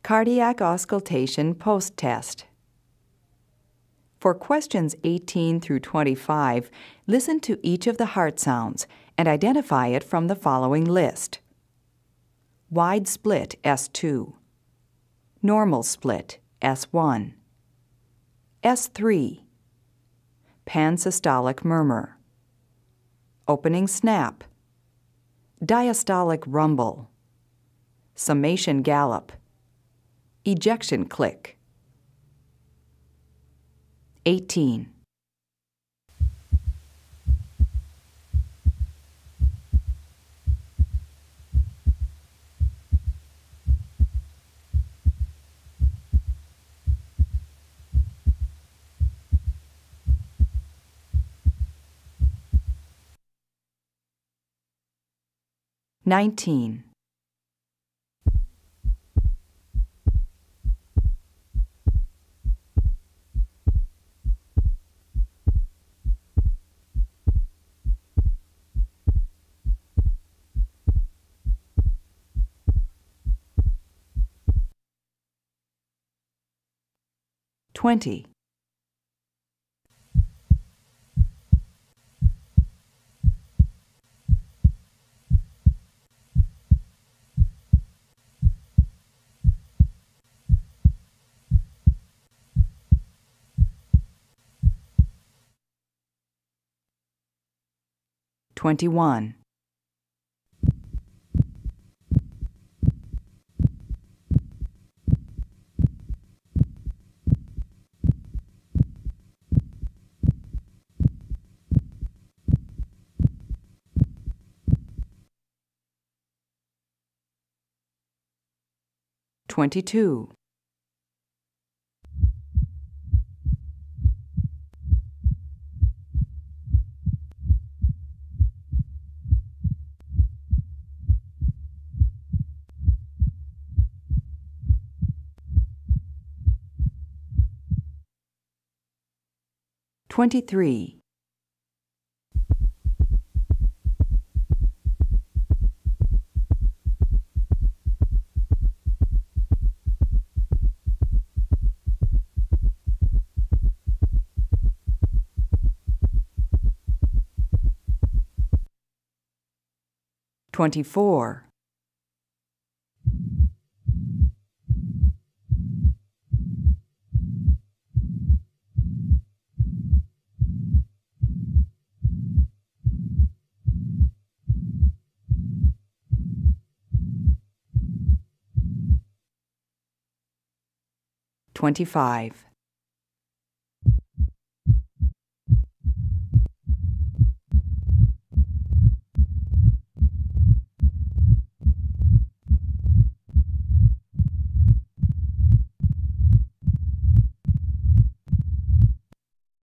Cardiac Auscultation Post-Test. For questions 18 through 25, listen to each of the heart sounds and identify it from the following list. Wide split S2, normal split S1, S3, pansystolic murmur, opening snap, diastolic rumble, summation gallop, ejection click. 18. Nineteen. 20. 21. 22. 23. 24. 25.